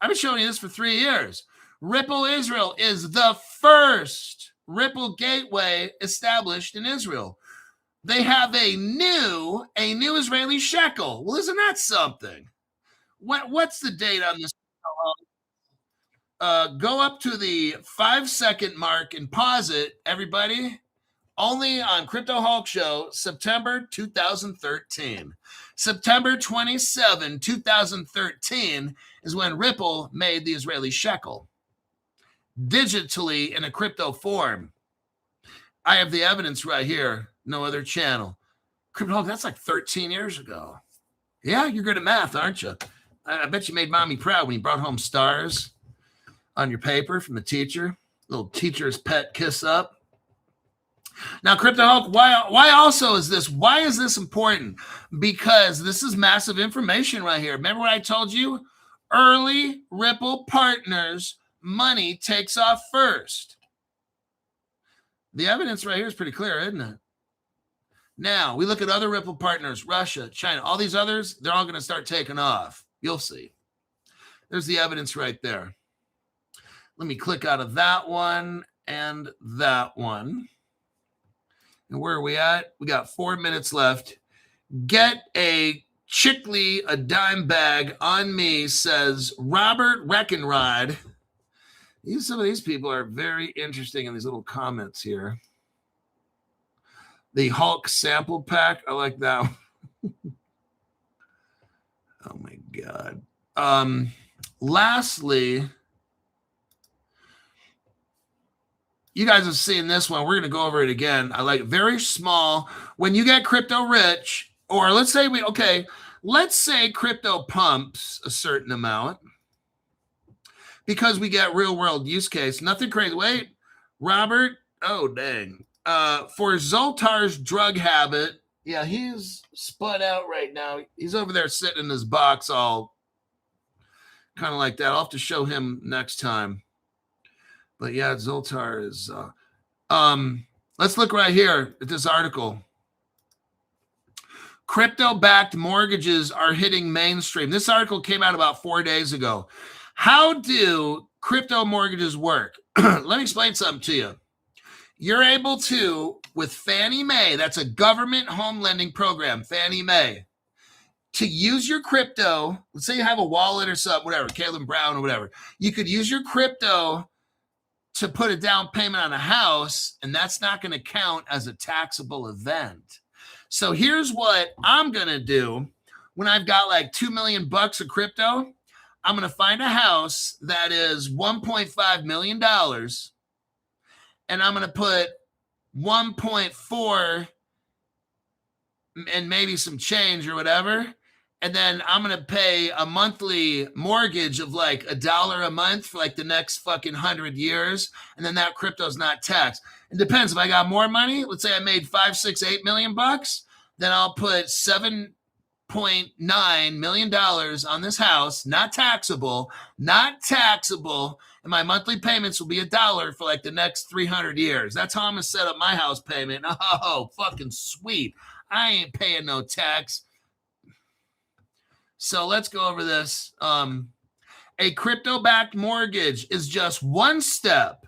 I've been showing you this for 3 years. Ripple Israel is the first Ripple gateway established in Israel. They have a new Israeli shekel. Well, isn't that something? What's the date on this? Go up to the 5-second mark and pause it, everybody. Only on Crypto Hulk Show, September 2013. September 27, 2013 is when Ripple made the Israeli shekel digitally in a crypto form. I have the evidence right here. No other channel. Crypto Hulk, that's like 13 years ago. Yeah, you're good at math, aren't you? I bet you made mommy proud when you brought home stars on your paper from the teacher. Little teacher's pet kiss up. Now, Crypto Hulk, why also is this? Why is this important? Because this is massive information right here. Remember what I told you? Early Ripple partners, money takes off first. The evidence right here is pretty clear, isn't it? Now, we look at other Ripple partners, Russia, China, all these others, they're all going to start taking off. You'll see. There's the evidence right there. Let me click out of that one and that one. And where are we at? We got 4 minutes left. Get a Chickley, a dime bag on me, says Robert Reckenrod. Some of these people are very interesting in these little comments here. The Hulk sample pack. I like that one. Oh my God. Lastly, you guys have seen this one. We're going to go over it again. I like it. Very small. When you get crypto rich, or let's say crypto pumps a certain amount because we get real world use case. Nothing crazy. Wait, Robert. Oh, dang. For Zoltar's drug habit, yeah, he's spun out right now. He's over there sitting in his box all kind of like that. I'll have to show him next time. But yeah, Zoltar is let's look right here at this article. Crypto-backed mortgages are hitting mainstream. This article came out about 4 days ago. How do crypto mortgages work? Let me explain something to you. You're able to, with Fannie Mae, that's a government home lending program, Fannie Mae, to use your crypto. Let's say you have a wallet or something, whatever, Caleb Brown or whatever. You could use your crypto to put a down payment on a house, and that's not going to count as a taxable event. So here's what I'm going to do when I've got like $2 million of crypto. I'm going to find a house that is $1.5 million, and I'm going to put 1.4 and maybe some change or whatever. And then I'm going to pay a monthly mortgage of like $1 a month for like the next fucking 100 years. And then that crypto's not taxed. It depends. If I got more money, let's say I made 5, 6, 8 million bucks, then I'll put $7.9 million on this house, not taxable. And my monthly payments will be $1 for like the next 300 years. That's how I'm going to set up my house payment. Oh, fucking sweet. I ain't paying no tax. So let's go over this. A crypto-backed mortgage is just one step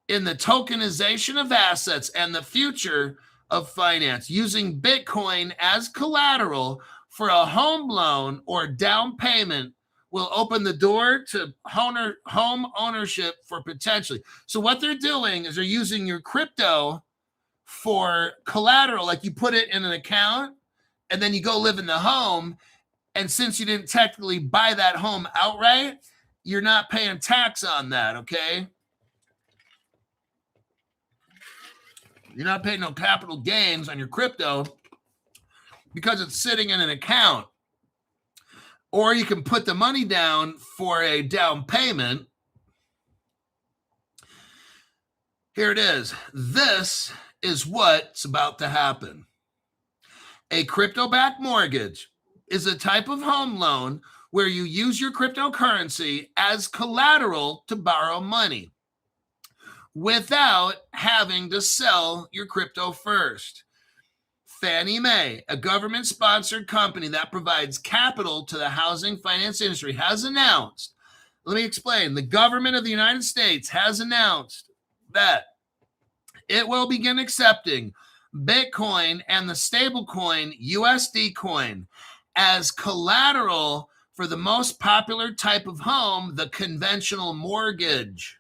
in the tokenization of assets and the future of finance. Using Bitcoin as collateral for a home loan or down payment will open the door to home ownership for potentially. So what they're doing is they're using your crypto for collateral, like you put it in an account and then you go live in the home. And since you didn't technically buy that home outright, you're not paying tax on that, okay? You're not paying no capital gains on your crypto because it's sitting in an account. Or you can put the money down for a down payment. Here it is. This is what's about to happen. A crypto-backed mortgage is a type of home loan where you use your cryptocurrency as collateral to borrow money without having to sell your crypto first. Fannie Mae, a government-sponsored company that provides capital to the housing finance industry, has announced Let me explain. The government of the United States has announced that it will begin accepting Bitcoin and the stablecoin USD coin as collateral for the most popular type of home, the conventional mortgage.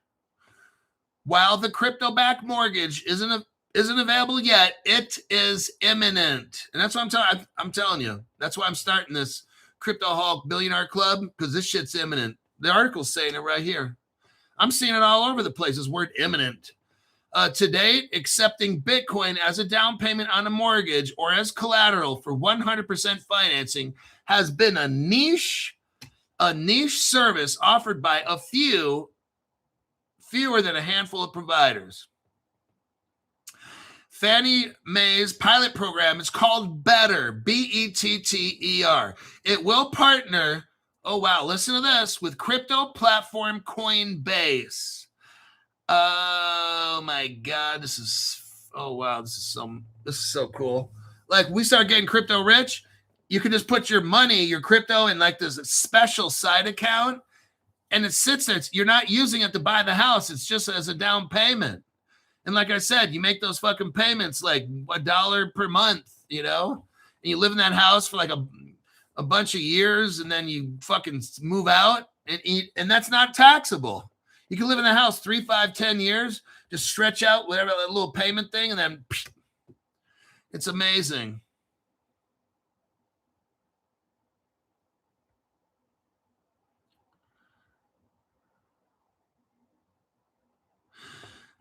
While the crypto-backed mortgage isn't available yet, it is imminent. And that's what I'm telling you. That's why I'm starting this Crypto Hulk Billionaire Club, because this shit's imminent. The article's saying it right here. I'm seeing it all over the place, this word imminent. To date, accepting Bitcoin as a down payment on a mortgage or as collateral for 100% financing has been a niche service offered by fewer than a handful of providers. Fannie Mae's pilot program is called Better, B-E-T-T-E-R. It will partner, oh wow, listen to this, with crypto platform Coinbase. Oh my God, this is so cool. Like, we start getting crypto rich, you can just put your money, your crypto, in like this special side account, and it sits there. You're not using it to buy the house. It's just as a down payment. And like I said, you make those fucking payments like $1 per month, you know, and you live in that house for like a bunch of years, and then you fucking move out and eat, and that's not taxable. You can live in the house 3, 5, 10 years, just stretch out whatever that little payment thing, and then it's amazing.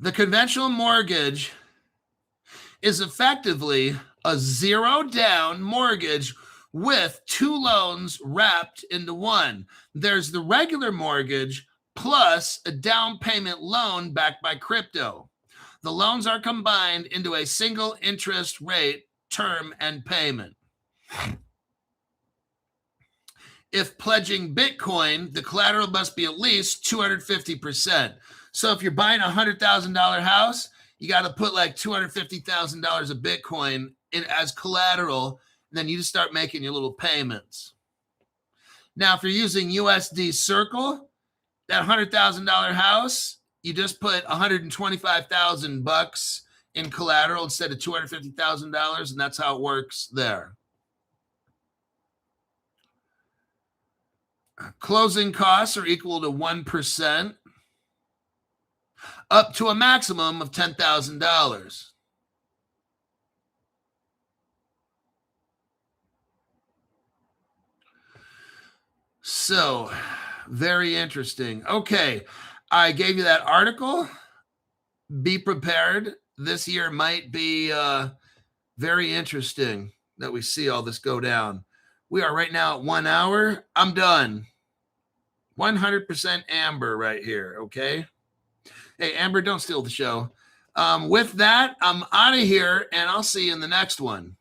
The conventional mortgage is effectively a zero down mortgage with 2 loans wrapped into one. There's the regular mortgage plus a down payment loan backed by crypto. The loans are combined into a single interest rate, term, and payment. If pledging Bitcoin, the collateral must be at least 250%. So if you're buying a $100,000 house, you got to put like $250,000 of Bitcoin in as collateral, and then you just start making your little payments. Now, if you're using USD Circle, that $100,000 house, you just put $125,000 in collateral instead of $250,000, and that's how it works there. Closing costs are equal to 1%, up to a maximum of $10,000. So, very interesting. Okay, I gave you that article. Be prepared. This year might be very interesting that we see all this go down. We are right now at 1 hour. I'm done. 100% Amber right here, okay? Hey, Amber, don't steal the show. With that, I'm out of here, and I'll see you in the next one.